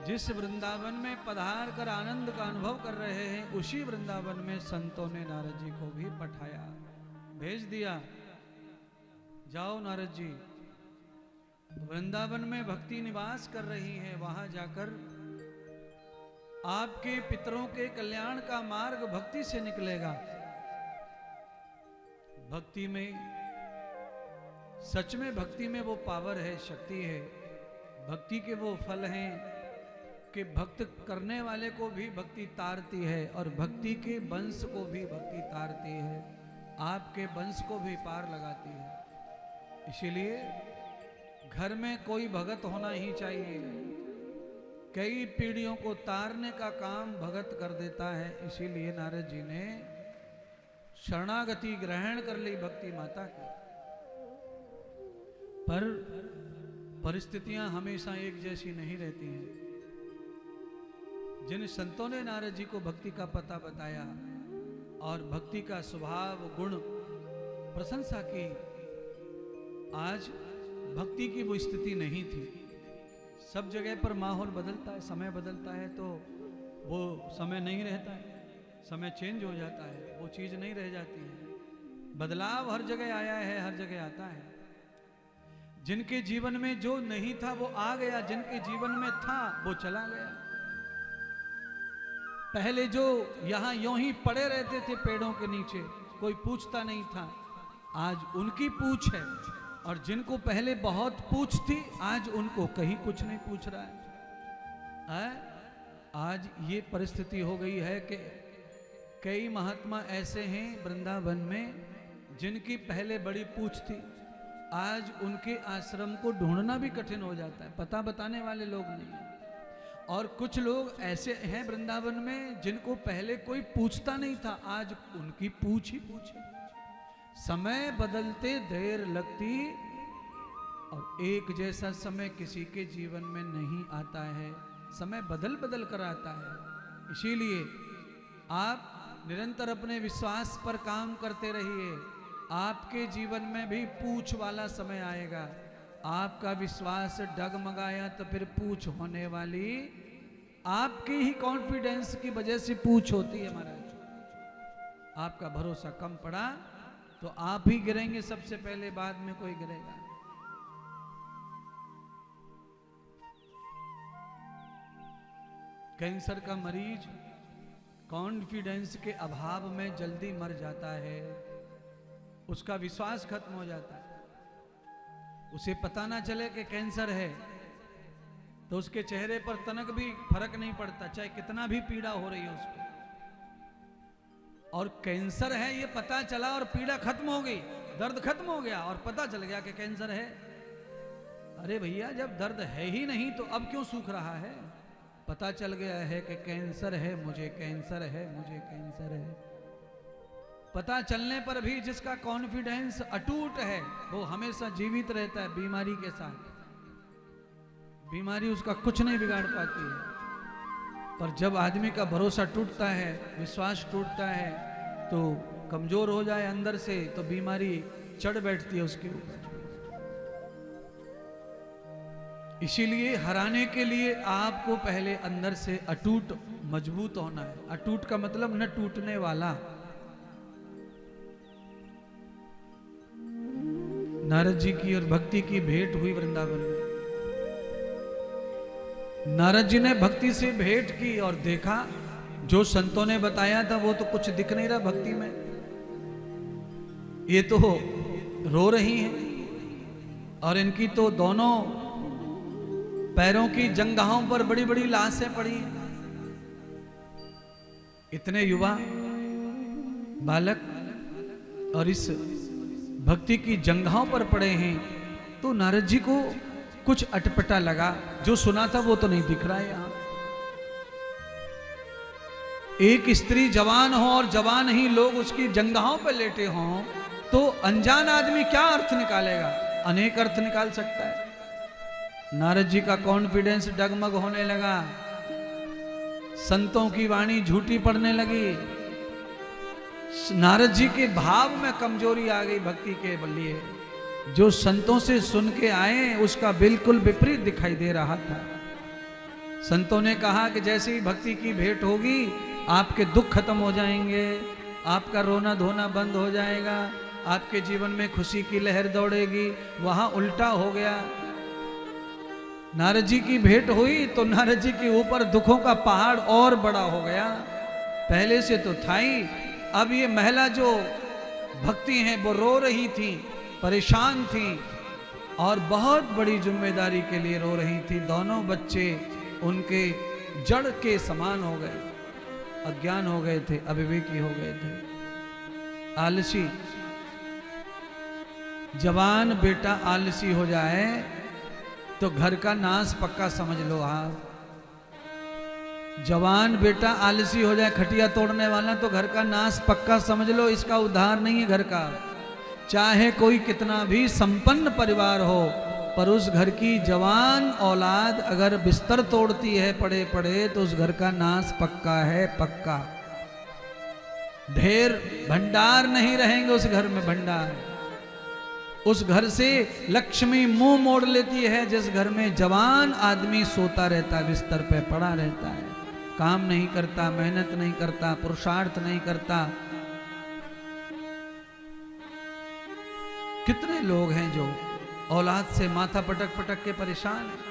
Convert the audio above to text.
जिस वृंदावन में पधार कर आनंद का अनुभव कर रहे हैं, उसी वृंदावन में संतों ने नारद जी को भी पठाया, भेज दिया, जाओ नारद जी, वृंदावन में भक्ति निवास कर रही है, वहां जाकर आपके पितरों के कल्याण का मार्ग भक्ति से निकलेगा। भक्ति में, सच में भक्ति में वो पावर है, शक्ति है, भक्ति के वो फल हैं कि भक्त करने वाले को भी भक्ति तारती है और भक्ति के वंश को भी भक्ति तारती है, आपके वंश को भी पार लगाती है। इसीलिए घर में कोई भगत होना ही चाहिए, कई पीढ़ियों को तारने का काम भगत कर देता है। इसीलिए नारद जी ने शरणागति ग्रहण कर ली भक्ति माता की। पर परिस्थितियां हमेशा एक जैसी नहीं रहती हैं। जिन संतों ने नारद जी को भक्ति का पता बताया और भक्ति का स्वभाव गुण प्रशंसा की, आज भक्ति की वो स्थिति नहीं थी। सब जगह पर माहौल बदलता है, समय बदलता है, तो वो समय नहीं रहता है, समय चेंज हो जाता है, वो चीज़ नहीं रह जाती है। बदलाव हर जगह आया है, हर जगह आता है। जिनके जीवन में जो नहीं था वो आ गया, जिनके जीवन में था वो चला गया। पहले जो यहाँ यूं ही पड़े रहते थे पेड़ों के नीचे, कोई पूछता नहीं था, आज उनकी पूछ है। और जिनको पहले बहुत पूछ थी, आज उनको कहीं कुछ नहीं पूछ रहा है। आज ये परिस्थिति हो गई है कि कई महात्मा ऐसे हैं वृंदावन में जिनकी पहले बड़ी पूछ थी, आज उनके आश्रम को ढूंढना भी कठिन हो जाता है, पता बताने वाले लोग नहीं हैं। और कुछ लोग ऐसे हैं वृंदावन में जिनको पहले कोई पूछता नहीं था, आज उनकी पूछ ही पूछ है। समय बदलते देर लगती और एक जैसा समय किसी के जीवन में नहीं आता है, समय बदल बदल कर आता है। इसीलिए आप निरंतर अपने विश्वास पर काम करते रहिए। आपके जीवन में भी पूछ वाला समय आएगा। आपका विश्वास डगमगाया तो फिर पूछ होने वाली आपकी ही कॉन्फिडेंस की वजह से पूछ होती है महाराज। आपका भरोसा कम पड़ा तो आप ही गिरेंगे सबसे पहले, बाद में कोई गिरेगा। कैंसर का मरीज कॉन्फिडेंस के अभाव में जल्दी मर जाता है, उसका विश्वास खत्म हो जाता है। उसे पता ना चले कि कैंसर है तो उसके चेहरे पर तनक भी फर्क नहीं पड़ता, चाहे कितना भी पीड़ा हो रही है उसको। और कैंसर है ये पता चला और पीड़ा खत्म हो गई, दर्द खत्म हो गया और पता चल गया कि कैंसर है। अरे भैया, जब दर्द है ही नहीं तो अब क्यों सूख रहा है? पता चल गया है कि कैंसर है, मुझे कैंसर है, मुझे कैंसर है। पता चलने पर भी जिसका कॉन्फिडेंस अटूट है वो हमेशा जीवित रहता है बीमारी के साथ। बीमारी उसका कुछ नहीं बिगाड़ पाती है। पर जब आदमी का भरोसा टूटता है, विश्वास टूटता है, तो कमजोर हो जाए अंदर से तो बीमारी चढ़ बैठती है उसके ऊपर। इसीलिए हराने के लिए आपको पहले अंदर से अटूट मजबूत होना है। अटूट का मतलब न टूटने वाला। नारद जी की और भक्ति की भेंट हुई वृंदावन में। नारद जी ने भक्ति से भेंट की और देखा जो संतों ने बताया था वो तो कुछ दिख नहीं रहा भक्ति में। ये तो रो रही हैं और इनकी तो दोनों पैरों की जंघाओं पर बड़ी बड़ी लाशें पड़ी हैं। इतने युवा बालक और इस भक्ति की जंघाओं पर पड़े हैं, तो नारद जी को कुछ अटपटा लगा। जो सुना था वो तो नहीं दिख रहा है यहां। एक स्त्री जवान हो और जवान ही लोग उसकी जंघाओं पर लेटे हों तो अनजान आदमी क्या अर्थ निकालेगा? अनेक अर्थ निकाल सकता है। नारद जी का कॉन्फिडेंस डगमग होने लगा, संतों की वाणी झूठी पड़ने लगी, नारद जी के भाव में कमजोरी आ गई भक्ति के लिए। जो संतों से सुन के आए उसका बिल्कुल विपरीत दिखाई दे रहा था। संतों ने कहा कि जैसे ही भक्ति की भेंट होगी आपके दुख खत्म हो जाएंगे, आपका रोना धोना बंद हो जाएगा, आपके जीवन में खुशी की लहर दौड़ेगी। वहां उल्टा हो गया। नारद जी की भेंट हुई तो नारद जी के ऊपर दुखों का पहाड़ और बड़ा हो गया। पहले से तो था ही, अब ये महिला जो भक्ति हैं वो रो रही थी, परेशान थी और बहुत बड़ी जिम्मेदारी के लिए रो रही थी। दोनों बच्चे उनके जड़ के समान हो गए, अज्ञान हो गए थे, अविवेकी हो गए थे, आलसी। जवान बेटा आलसी हो जाए तो घर का नाश पक्का समझ लो आप। जवान बेटा आलसी हो जाए, खटिया तोड़ने वाला, तो घर का नाश पक्का समझ लो। इसका उद्धार नहीं है घर का। चाहे कोई कितना भी संपन्न परिवार हो, पर उस घर की जवान औलाद अगर बिस्तर तोड़ती है पड़े पड़े तो उस घर का नाश पक्का है, पक्का। ढेर भंडार नहीं रहेंगे उस घर में, भंडार। उस घर से लक्ष्मी मुंह मोड़ लेती है जिस घर में जवान आदमी सोता रहता, बिस्तर पे पड़ा रहता है, काम नहीं करता, मेहनत नहीं करता, पुरुषार्थ नहीं करता। कितने लोग हैं जो औलाद से माथा पटक पटक के परेशान है।